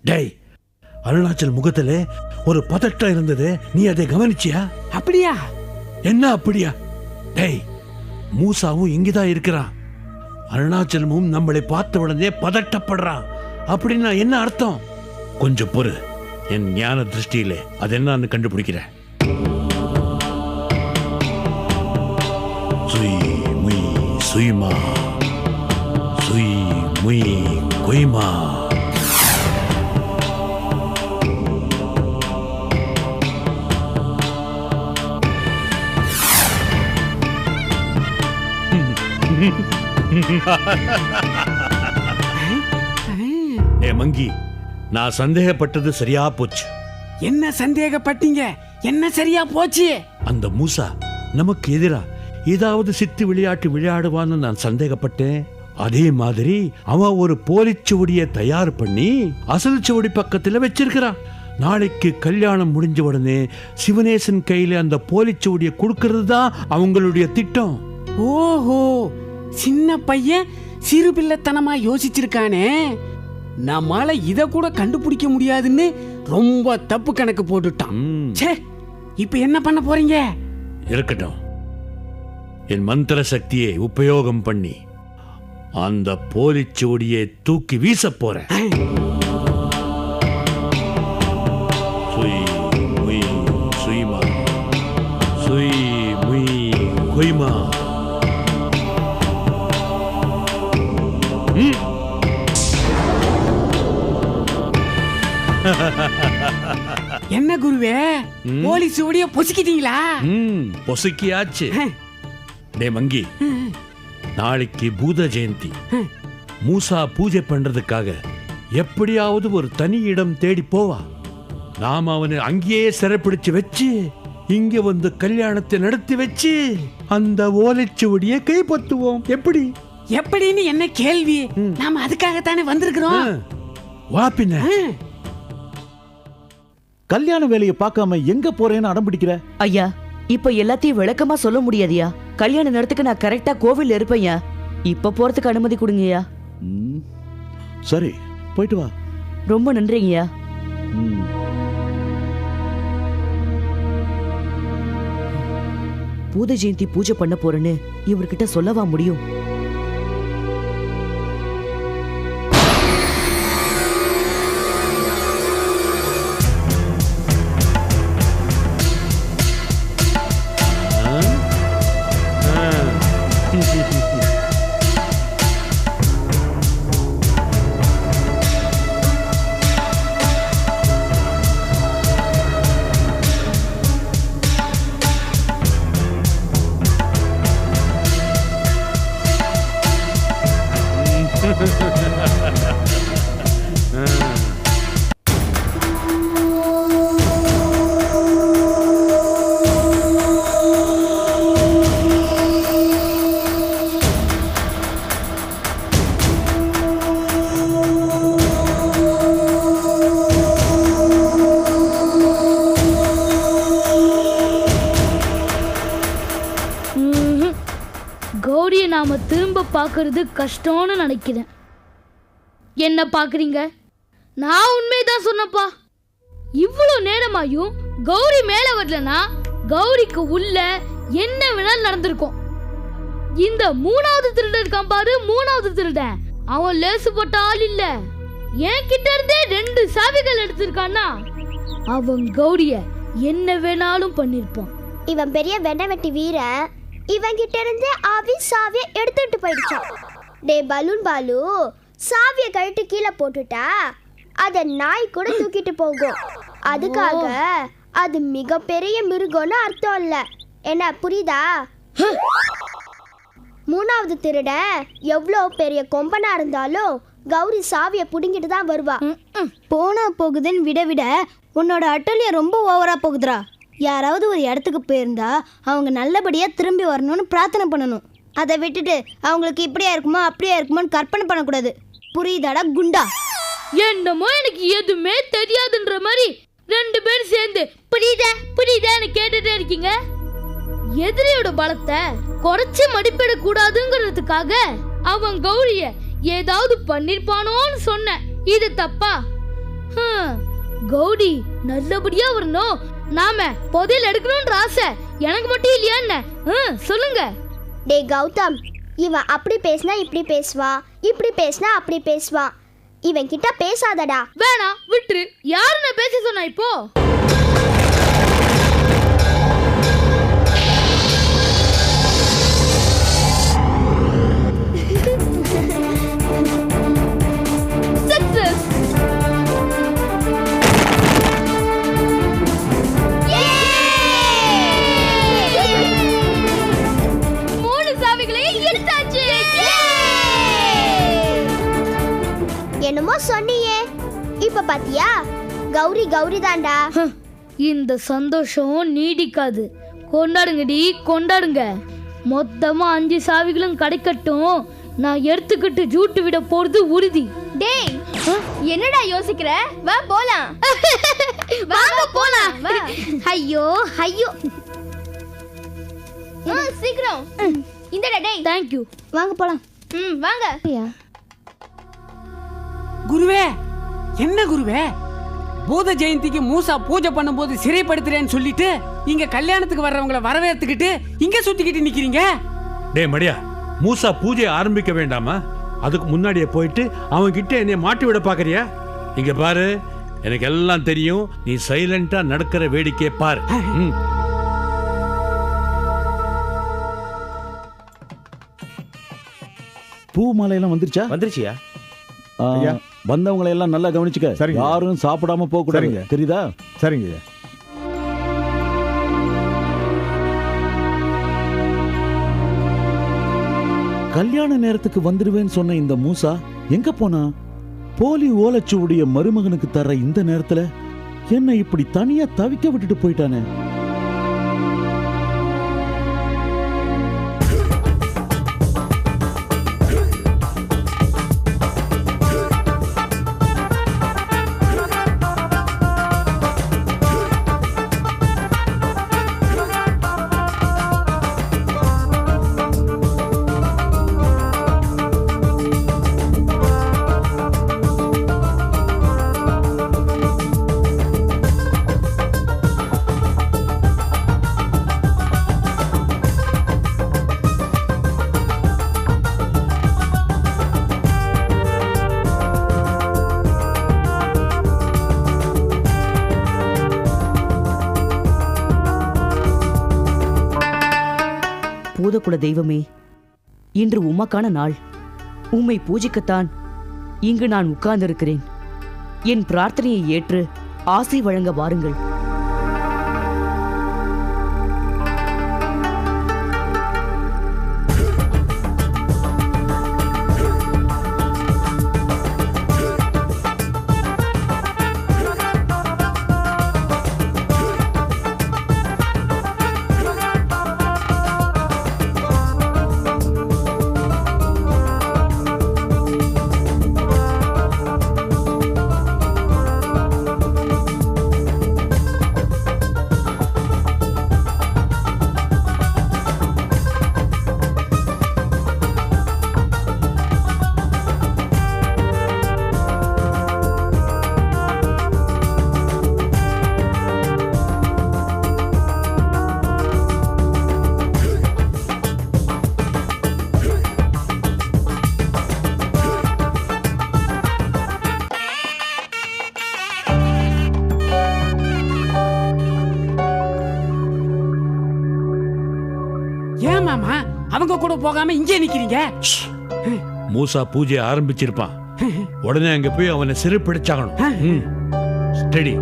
டேய், அருணாச்சல் முகத்துல ஒரு பதட்டம் இருந்தது, நீ அதை கவனிச்சியா? அப்படியா? என்ன அப்படியா? டேய், மூசாவும் இங்கதான் இருக்கிறான். அருணாச்சலமும் நம்மளை பார்த்த உடனே பதட்டப்படுறான். அப்படின்னா என்ன அர்த்தம்? கொஞ்சம் பொறு, என் ஞான திருஷ்டியில அது என்னன்னு கண்டுபிடிக்கிறேன். சுய் முய் சுய்மா, சுய் முய் கொய்மா. ஏ மங்கி, நான் சந்தேகப்பட்டது சரியா போச்சு. என்ன சந்தேகப்பட்டீங்க? என்ன சரியா போச்சு? அந்த மூசா நமக்கு எதிரா ஏதாவது சித்து விளையாட்டு விளையாடுவான்னு நான் சந்தேகப்பட்டேன். அதே மாதிரி அவன் ஒரு போலிச்சுவடியை தயார் பண்ணி அசல் சுவடி பக்கத்துல வச்சிருக்கிறான். நாளைக்கு கல்யாணம் முடிஞ்ச உடனே சிவனேசன் கையில அந்த போலிச்சுவடியை கொடுக்கறது தான் அவங்களுடைய திட்டம். ஓஹோ, சின்ன பையன் சிறு பிள்ளைத்தனமா யோசிச்சிருக்கானே. நம்மால இத கூட கண்டுபிடிக்க முடியாதுன்னு ரொம்ப தப்பு கணக்கு போட்டுட்டான். ச்சே, இப்ப என்ன பண்ண போறீங்க? இருக்கட்டும், என் மந்திர சக்தியை உபயோகம் பண்ணி அந்த போலிச்சுவடியை தூக்கி வீச போறேன். சுய் முய் சுய்மா, சுய் முய் கொய்மா. என்ன குருவே, போலீஸ் ஓடிய பொசுக்கிட்டீங்களா? பொசுக்கியாச்சு. டே மங்கி, நாளைக்கு பூத ஜெயந்தி. மூசா பூஜை பண்றதுக்காக எப்படியாவது ஒரு தனி இடம் தேடி போவா. நாம அவனை அங்கேயே சிறைப்பிடிச்சு வச்சு இங்க வந்து கல்யாணத்தை நடத்தி வச்சு அந்த ஓலைச்சுவடியை கைப்பற்றுவோம். எப்படி? எப்படின்னு என்ன கேள்வி? நாம அதுக்காகத்தானே வந்திருக்கிறோம். வா பின்ன. கல்யாண வேலையை பார்க்காம எங்க போறேன்னு அடம் பிடிக்கிற? ஐயா, இப்ப எல்லாத்தையும் விளக்கமா சொல்ல முடியாதியா. கல்யாண நேரத்துக்கு நான் கரெக்டா கோவில் இருப்பேன்யா. இப்ப போறதுக்கு அனுமதி கொடுங்கய்யா. சரி, போயிட்டு வா. ரொம்ப நன்றிங்கய்யா. பூத ஜெயந்தி பூஜை பண்ண போறேன்னு இவர்கிட்ட சொல்லவா முடியும்? கௌரியை நாம திரும்ப பார்க்கறது கஷ்டம்னு நினைக்கிறேன். என்ன பார்க்குறீங்க? நான் உண்மைதான் சொன்னப்பா. இவ்வளோ நேரமாயும் கௌரி மேல வரலனா கௌரிக்கு உள்ள என்ன வேணாலும் நடந்திருக்கும். இந்த மூணாவது திருடன் இருக்கான் பாரு, மூணாவது திருடன், அவன் லேசு போட்ட ஆள் இல்ல. என் கிட்ட இருந்தே 2 சாவிகள் எடுத்திருக்கான்னா அவன் கௌரிய என்ன வேணாலும் பண்ணிருப்பான். இவன் பெரிய வெட்டி வீரன். இவன் கிட்ட இருந்து ஆவி சாவியை எடுத்துட்டு போயிடுச்சான். டே பலூன் பாலு, சாவியை கழட்டி கீழே போட்டுட்டா அத நாய் கூட தூக்கிட்டு போகும். அதுக்காக அது மிகப்பெரிய மிருகம்னு அர்த்தம் இல்ல. என்ன புரியுதா? மூணாவது திருட எவ்வளோ பெரிய கொம்பனா இருந்தாலும் கௌரி சாவியை புடுங்கிட்டு தான் வருவா. போனா போகுதுன்னு விட விட உன்னோட அட்டலியம் ரொம்ப ஓவரா போகுதுரா. யாராவது ஒரு இடத்துக்கு போயிருந்தா அவங்க நல்லபடியா திரும்பி வரணும்னு பிரார்த்தனை பண்ணணும். அதை விட்டுட்டு அவங்களுக்கு இப்படியா இருக்குமோ அப்படியா இருக்குமோன்னு கற்பனை பண்ணக்கூடாது. புரியுதாடா குண்டா? என்னமோ எனக்கு எதுவுமே தெரியாதுன்ற மாதிரி 2 பேரும் சேர்ந்து புரியுதான்னு கேட்டுட்டே இருக்கீங்க. எதிரியோட பலத்தை குறைச்சி மதிப்பிட கூடாதுங்கிறதுக்காக அவன் கௌரிய ஏதாவது பண்ணிருப்பானோன்னு சொன்னேன். இது தப்பா? கௌரி நல்லபடியா வரணும், நாம புதையல் எடுக்கணும்ன்ற ஆசை எனக்கு மட்டும் இல்லையா என்ன? சொல்லுங்க. டேய் கௌதம், இவன் அப்படி பேசினா இப்படி பேசுவான், இப்படி பேசினா அப்படி பேசுவான். இவன் கிட்ட பேசாதடா. வேணாம், விட்டுரு. யாரு நான் பேச சொன்னா இப்போ? என்னமோ சொன்னியே, இப்ப பாத்தியா? கௌரி கௌரி தாண்டா. இந்த சந்தோஷம் நீடிக்காது. கொண்டாடுங்கடி, கொண்டாடுங்க. மொத்தமா 5 சாவிகளும் கிடைக்கட்டும். நான் எடுத்துக்கிட்டு ஜூட்டு விட போறது உறுதி. டேய், என்னடா யோசிக்கிற? வா போலாம். வாங்க போலாம். ஐயோ ஐயோ, சீக்கிரம் இந்தடா. டேய் தேங்க் யூ. வாங்க போலாம். வாங்க. குருவே, என்ன குருவே, பூத ஜெயந்திக்கு மூசா பூஜை பண்ணும்போது சிறைப்படுத்துறேன்னு சொல்லிட்டு இங்க கல்யாணத்துக்கு வர்றவங்களை வரவேற்றுக்கிட்டு இங்க சுத்திக்கிட்டு நிக்கிறீங்க. டேய் மடியா, மூசா பூஜை ஆரம்பிக்க வேண்டாமா? அதுக்கு முன்னாடியே போயிட்டு அவன் கிட்ட என்னை மாட்டி விட பாக்குறியா? இங்க பாரு, எனக்கு எல்லாம் தெரியும். நீ சைலண்டா நடக்கிற வேடிக்கையை பாரு. பூ மாலையெல்லாம் வந்துருச்சா? வந்துருச்சியா? வந்தவங்களை எல்லாம் நல்லா கவனிச்சுக்க. சரிங்க. யாரும் சாப்பிடாம போக கூடாது. சரிங்க. தெரியுதா? சரிங்க. கல்யாண நேரத்துக்கு வந்துடுவேன்னு சொன்ன இந்த மூசா எங்க போனா? போலி ஓலைச்சுவடிய மருமகனுக்கு தர்ற இந்த நேரத்துல என்ன இப்படி தனியா தவிக்க விட்டுட்டு போயிட்டானே. பூதகுல தெய்வமே, இன்று உமக்கான நாள். உம்மை பூஜிக்கத்தான் இங்கு நான் உட்கார்ந்திருக்கிறேன். என் பிரார்த்தனையை ஏற்று ஆசை வழங்க வாருங்கள். ஏன் மாமா அவங்க கூட போகாம இங்கே நிக்கிறீங்க? மூசா பூஜை ஆரம்பிச்சிருப்பான். உடனே அங்க போய் அவனை சிறைப்பிடிச்சாகணும். ஸ்டடி.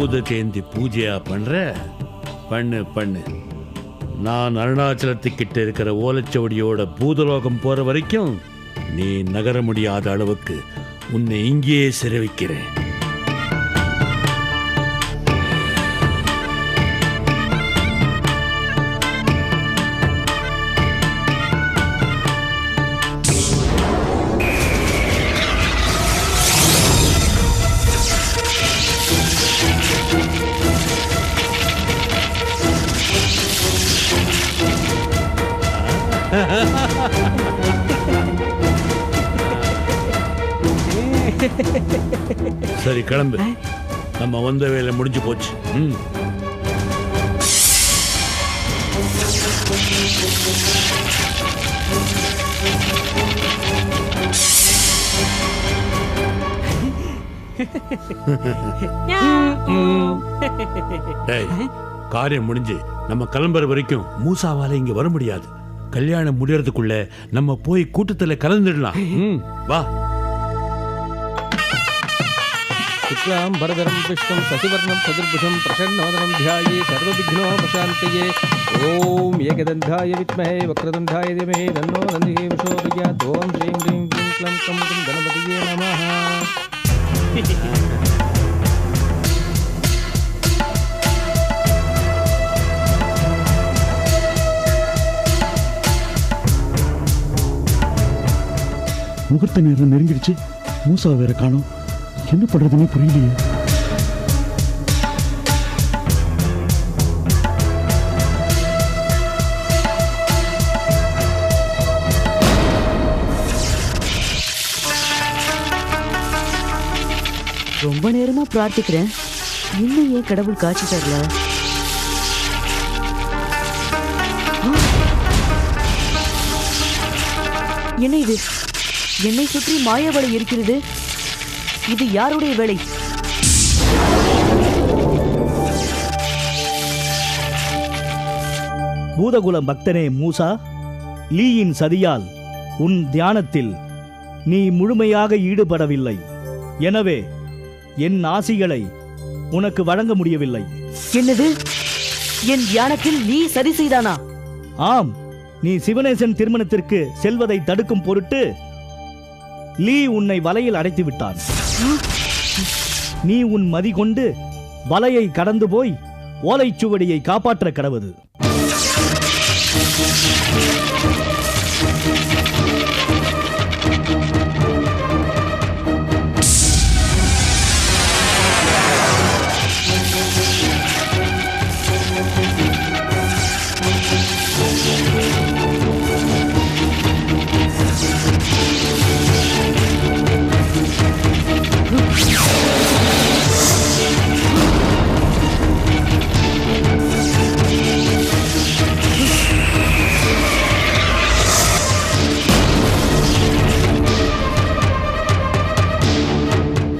பூத ஜெயந்தி பூஜையா பண்ற? பண்ணு பண்ணு. நான் அருணாச்சலத்துக்கிட்ட இருக்கிற ஓலைச்சுவடியோட பூதலோகம் போற வரைக்கும் நீ நகர முடியாத அளவுக்கு உன்னை இங்கேயே சிறை வைக்கிறேன். சரி கிளம்பு, நம்ம வந்த வேலை முடிஞ்சு போச்சு. காரியம் முடிஞ்சு நம்ம கிளம்புற வரைக்கும் மூசாவால இங்க வர முடியாது. கல்யாணம் முடியறதுக்குள்ள நம்ம போய் கூட்டத்துல கலந்துடலாம். வா. शुक्लां भरधरं विष्णुं शशिवर्णं चतुर्भुजं प्रसन्नवदनं ध्याये सर्वविघ्नोपशान्तये। ॐ एकदन्ताय विद्महे वक्रतुण्डाय धीमहि तन्नो दन्तिः प्रचोदयात्। ॐ श्रीं ह्रीं क्लीं क्लं कं गणपतये नमः। முகூர்த்த நேரம் நெருங்கிடுச்சு. மூசா வேற காணோம். என்ன பண்றதுன்னு புரியலையே. ரொம்ப நேரமா பிரார்த்திக்கிறேன், இன்னும் ஏன் கடவுள் காட்சி தரல? என்ன இது? என்னை சுற்றி மாயவலை இருக்கிறது. இது யாருடைய வேலை? பூதகுலம் பக்தனே மூசா, லீயின் சதியால் உன் தியானத்தில் நீ முழுமையாக ஈடுபடவில்லை. எனவே என் ஆசிகளை உனக்கு வழங்க முடியவில்லை. என்னது? என் தியானத்தில் நீ சரி செய்தானா? ஆம், நீ சிவனேசன் திருமணத்திற்கு செல்வதை தடுக்கும் பொருட்டு லீ உன்னை வலையில் அடைத்து விட்டான். நீ உன் மதி கொண்டு வலையை கடந்து போய் ஓலைச்சுவடியை காப்பாற்ற கடவுது.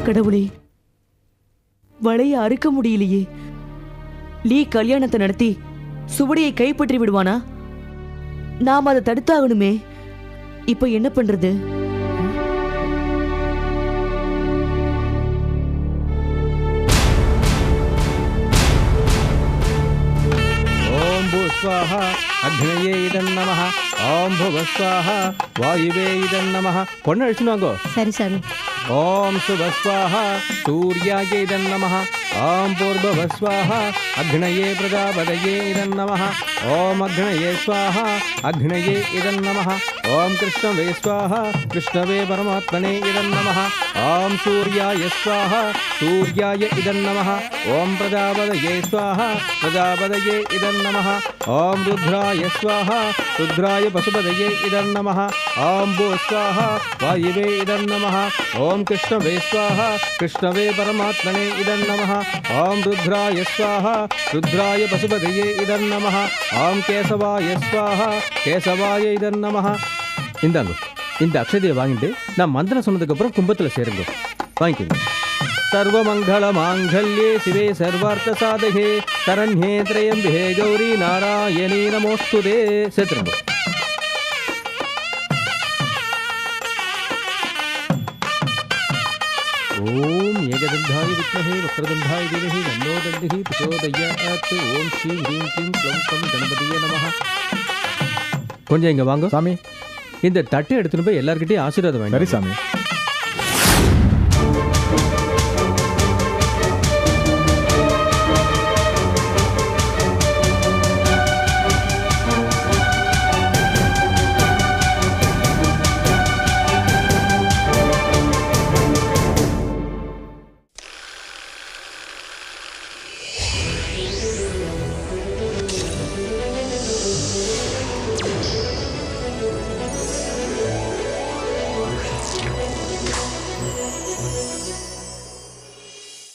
கடவுளே, வலையை அறுக்க முடியலையே. லீ கல்யாணத்தை நடத்தி சுவடியை கைப்பற்றி விடுவானா? நாம் அதை தடுத்தாகணுமே. இப்ப என்ன பண்றது? स्वाहा अग्नये इदं नमः। ओम भुवः स्वाहा वायुवे इदं नमः। பொண்ணு அழிச்சுனாங்கோ. சரி சாமி. ओम सुभः स्वाहा सूर्याय इदं नमः। ओम पूर्वः स्वाहा अग्नये प्रजापतये इदं नमः। ओम अग्नये स्वाहा अग्नये इदं नमः। ओम कृष्णवे स्वाहा कृष्णवे परमात्मने इदं नमः। ओम सूर्याय स्वाहा सूर्याय इदं नमः। ओम प्रजापतये स्वाहा प्रजापतये इदं नमः। ओम रुद्राय स्वाहा रुद्राय पशुपतये इदं नमः। ओम भू स्वाहा वायुवे इदं नमः। ओम कृष्णवे स्वाहा कृष्णवे परमात्मने इदं नमः। ओम रुद्राय स्वाहा रुद्राय पशुपतये इदं नमः। ओम केशवाय स्वाहा केशवाय इदं नमः। இந்தாங்க, இந்த அக்ஷதையை வாங்கிட்டு நான் மந்திரம் சொன்னதுக்கு அப்புறம் கும்பத்தில் சேருங்க. வாங்கிக்கோங்க. सर्वमंगल मांगल्ये शिवे सर्वार्थ साधके शरण्ये त्र्यंबके गौरी नारायणी नमोस्तुते. सेत्रंगो. ओम एकदंधाय विद्महे वक्रतुण्डाय धीमहि तन्नो दन्तिः प्रचोदयात्. ओम श्रीं ह्रीं क्लीं क्लं कं गणपतये नमः. கொஞ்சம் இங்க வாங்க சாமி. இந்த தட்டை எடுத்துட்டு போய் எல்லார்கிட்டயும் ஆசீர்வாதம் வாங்க. சரி சாமி.